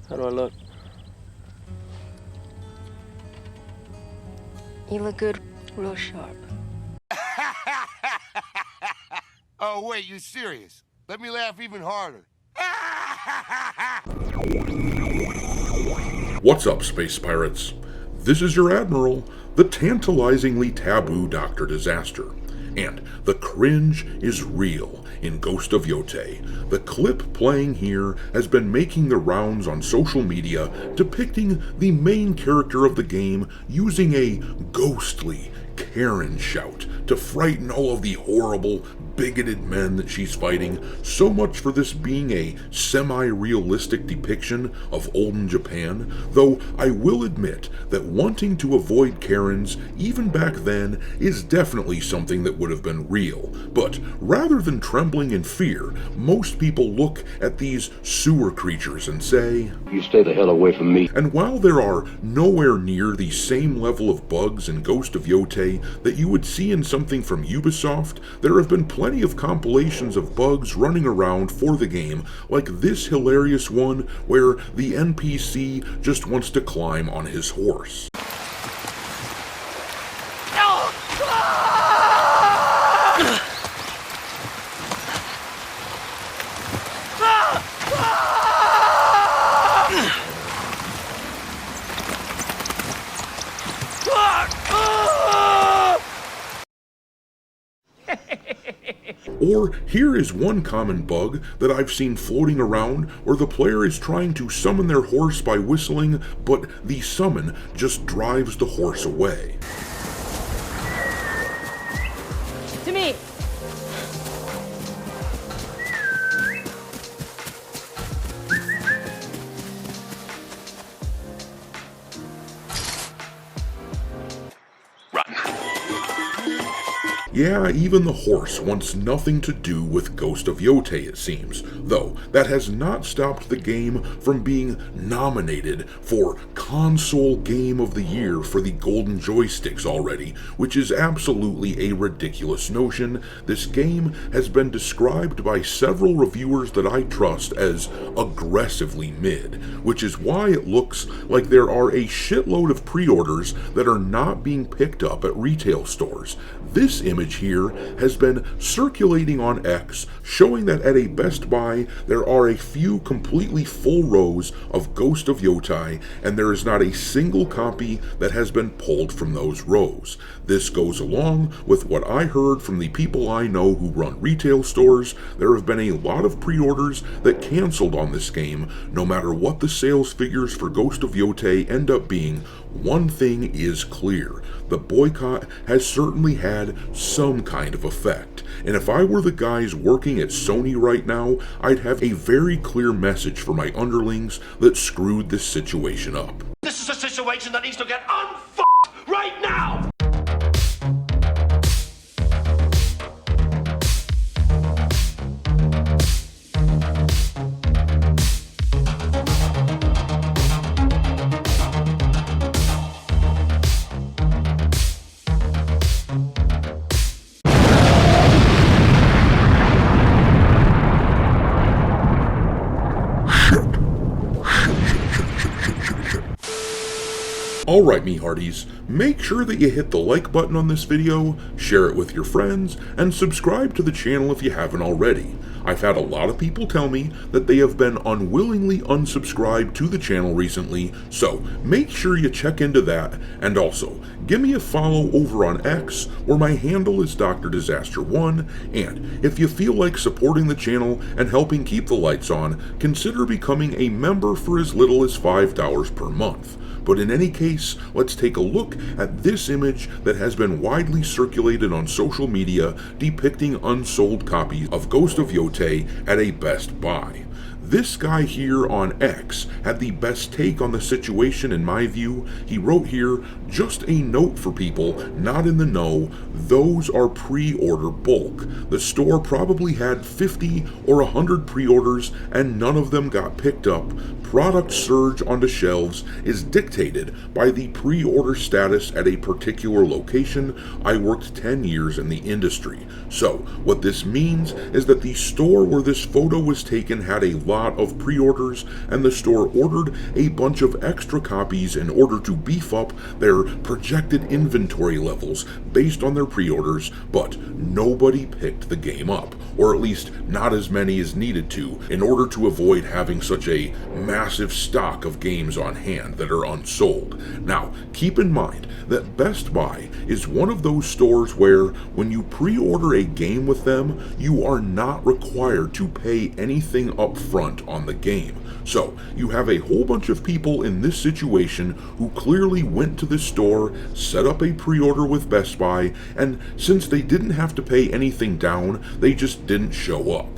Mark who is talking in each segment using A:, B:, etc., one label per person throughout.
A: How do I look?
B: You look good, real sharp.
C: Oh, wait, you serious? Let me laugh even harder.
D: What's up, space pirates? This is your Admiral, the tantalizingly taboo Dr. Disaster. And the cringe is real in Ghost of Yotei. The clip playing here has been making the rounds on social media depicting the main character of the game using a ghostly Karen shout to frighten all of the horrible, bigoted men that she's fighting, so much for this being a semi-realistic depiction of olden Japan, though I will admit that wanting to avoid Karens, even back then, is definitely something that would have been real. But rather than trembling in fear, most people look at these sewer creatures and say,
E: "You stay the hell away from me."
D: And while there are nowhere near the same level of bugs in Ghost of Yotei that you would see in something from Ubisoft, there have been plenty of compilations of bugs running around for the game, like this hilarious one where the NPC just wants to climb on his horse. Or here is one common bug that I've seen floating around where the player is trying to summon their horse by whistling, but the summon just drives the horse away.
B: To me!
D: Yeah, even the horse wants nothing to do with Ghost of Yotei, it seems, though that has not stopped the game from being nominated for Console Game of the Year for the Golden Joysticks already, which is absolutely a ridiculous notion. This game has been described by several reviewers that I trust as aggressively mid, which is why it looks like there are a shitload of pre-orders that are not being picked up at retail stores. This image here has been circulating on X, showing that at a Best Buy there are a few completely full rows of Ghost of Yotei, and there is not a single copy that has been pulled from those rows. This goes along with what I heard from the people I know who run retail stores. There have been a lot of pre-orders that canceled on this game, no matter what the sales figures for Ghost of Yotei end up being. One thing is clear: the boycott has certainly had some kind of effect. And if I were the guys working at Sony right now, I'd have a very clear message for my underlings that screwed this situation up.
C: This is a situation that needs to get unfucked right now!
D: Alright, me hearties, make sure that you hit the like button on this video, share it with your friends, and subscribe to the channel if you haven't already. I've had a lot of people tell me that they have been unwillingly unsubscribed to the channel recently, so make sure you check into that, and also, give me a follow over on X, where my handle is Dr. Disaster1, and if you feel like supporting the channel and helping keep the lights on, consider becoming a member for as little as $5 per month. But in any case, let's take a look at this image that has been widely circulated on social media depicting unsold copies of Ghost of Yotei at a Best Buy. This guy here on X had the best take on the situation in my view. He wrote here, "Just a note for people not in the know, those are pre-order bulk. The store probably had 50 or 100 pre-orders and none of them got picked up. Product surge onto shelves is dictated by the pre-order status at a particular location. I worked 10 years in the industry. So what this means is that the store where this photo was taken had a lot lot of pre-orders, and the store ordered a bunch of extra copies in order to beef up their projected inventory levels based on their pre-orders, but nobody picked the game up, or at least not as many as needed to, in order to avoid having such a massive stock of games on hand that are unsold. Now, keep in mind that Best Buy is one of those stores where when you pre-order a game with them, you are not required to pay anything up front on the game. So, you have a whole bunch of people in this situation who clearly went to the store, set up a pre-order with Best Buy, and since they didn't have to pay anything down, they just didn't show up.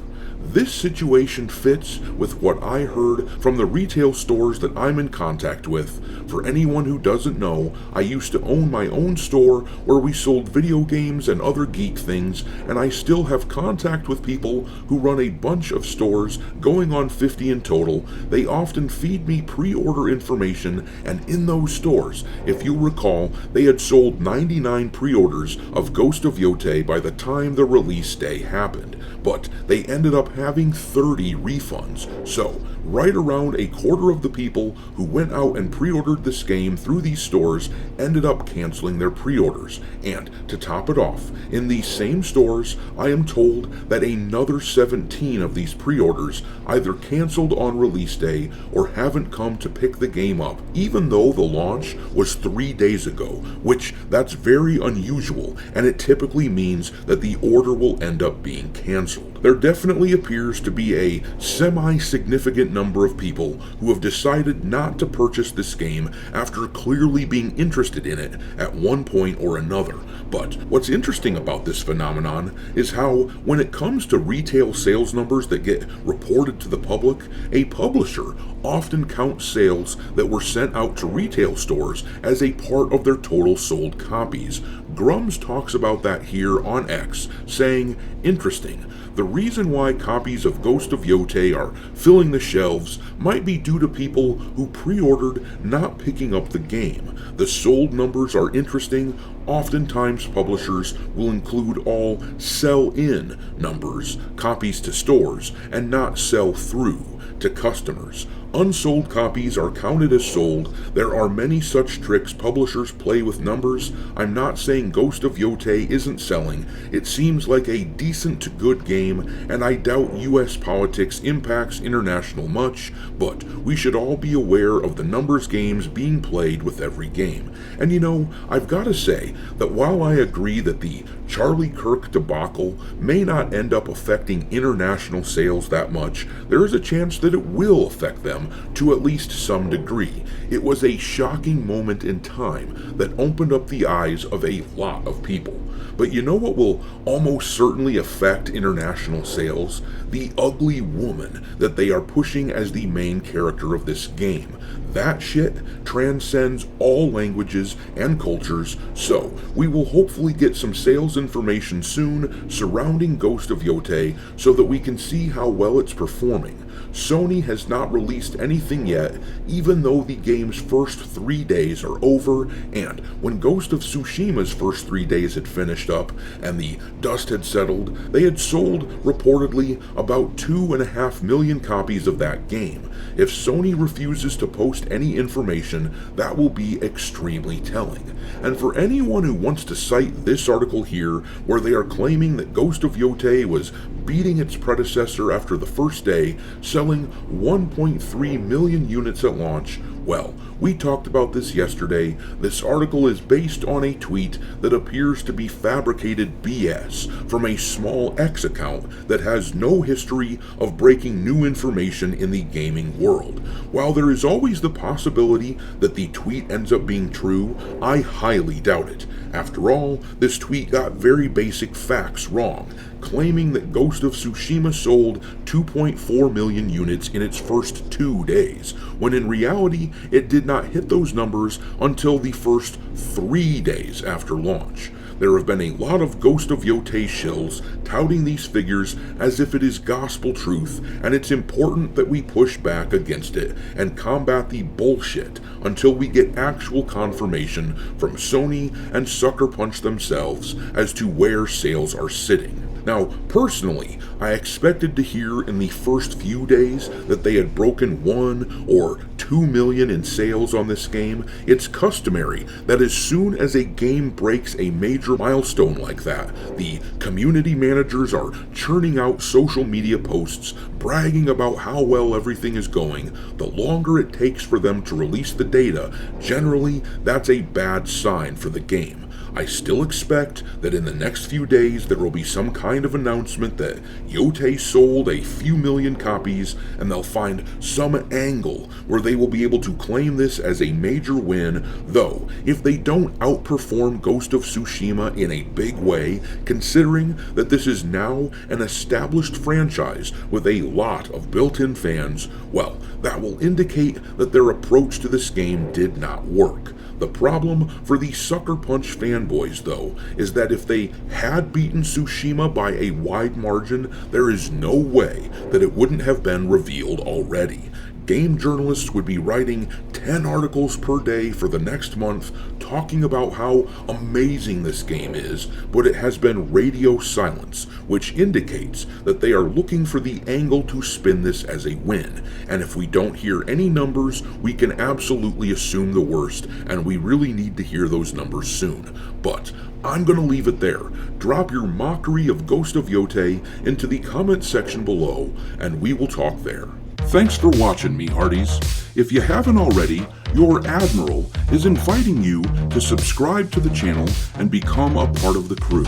D: This situation fits with what I heard from the retail stores that I'm in contact with. For anyone who doesn't know, I used to own my own store where we sold video games and other geek things, and I still have contact with people who run a bunch of stores, going on 50 in total. They often feed me pre-order information, and in those stores, if you recall, they had sold 99 pre-orders of Ghost of Yotei by the time the release day happened, but they ended up having 30 refunds. So, right around a quarter of the people who went out and pre-ordered this game through these stores ended up canceling their pre-orders. And to top it off, in these same stores, I am told that another 17 of these pre-orders either canceled on release day or haven't come to pick the game up, even though the launch was 3 days ago, which that's very unusual, and it typically means that the order will end up being canceled. There definitely appears to be a semi-significant number of people who have decided not to purchase this game after clearly being interested in it at one point or another. But what's interesting about this phenomenon is how, when it comes to retail sales numbers that get reported to the public, a publisher often counts sales that were sent out to retail stores as a part of their total sold copies. Grums talks about that here on X, saying, "Interesting. The reason why copies of Ghost of Yotei are filling the shelves might be due to people who pre-ordered not picking up the game. The sold numbers are interesting. Oftentimes publishers will include all sell-in numbers, copies to stores, and not sell-through to customers. Unsold copies are counted as sold. There are many such tricks publishers play with numbers. I'm not saying Ghost of Yotei isn't selling. It seems like a decent to good game, and I doubt US politics impacts international much, but we should all be aware of the numbers games being played with every game. And you know, I've got to say that while I agree that the Charlie Kirk debacle may not end up affecting international sales that much, there is a chance that it will affect them to at least some degree. It was a shocking moment in time that opened up the eyes of a lot of people. But you know what will almost certainly affect international sales? The ugly woman that they are pushing as the main character of this game. That shit transcends all languages and cultures, so we will hopefully get some sales information soon surrounding Ghost of Yotei so that we can see how well it's performing. Sony has not released anything yet, even though the game's first 3 days are over, and when Ghost of Tsushima's first 3 days had finished up and the dust had settled, they had sold, reportedly, about 2.5 million copies of that game. If Sony refuses to post any information, that will be extremely telling. And for anyone who wants to cite this article here, where they are claiming that Ghost of Yotei was beating its predecessor after the first day, selling 1.3 million units at launch, well, we talked about this yesterday. This article is based on a tweet that appears to be fabricated BS from a small X account that has no history of breaking new information in the gaming world. While there is always the possibility that the tweet ends up being true, I highly doubt it. After all, this tweet got very basic facts wrong, claiming that Ghost of Tsushima sold 2.4 million units in its first 2 days, when in reality it did not hit those numbers until the first 3 days after launch. There have been a lot of Ghost of Yotei shills touting these figures as if it is gospel truth, and it's important that we push back against it and combat the bullshit until we get actual confirmation from Sony and Sucker Punch themselves as to where sales are sitting. Now, personally, I expected to hear in the first few days that they had broken 1 or 2 million in sales on this game. It's customary that as soon as a game breaks a major milestone like that, the community managers are churning out social media posts bragging about how well everything is going. The longer it takes for them to release the data, generally that's a bad sign for the game. I still expect that in the next few days there will be some kind of announcement that Yotei sold a few million copies, and they'll find some angle where they will be able to claim this as a major win, though if they don't outperform Ghost of Tsushima in a big way, considering that this is now an established franchise with a lot of built-in fans, well, that will indicate that their approach to this game did not work. The problem for the Sucker Punch fanboys, though, is that if they had beaten Tsushima by a wide margin, there is no way that it wouldn't have been revealed already. Game journalists would be writing 10 articles per day for the next month talking about how amazing this game is, but it has been radio silence, which indicates that they are looking for the angle to spin this as a win. And if we don't hear any numbers, we can absolutely assume the worst, and we really need to hear those numbers soon. But I'm going to leave it there. Drop your mockery of Ghost of Yotei into the comment section below, and we will talk there. Thanks for watching, me hearties. If you haven't already, your Admiral is inviting you to subscribe to the channel and become a part of the crew.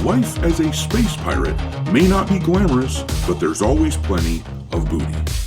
D: Life as a space pirate may not be glamorous, but there's always plenty of booty.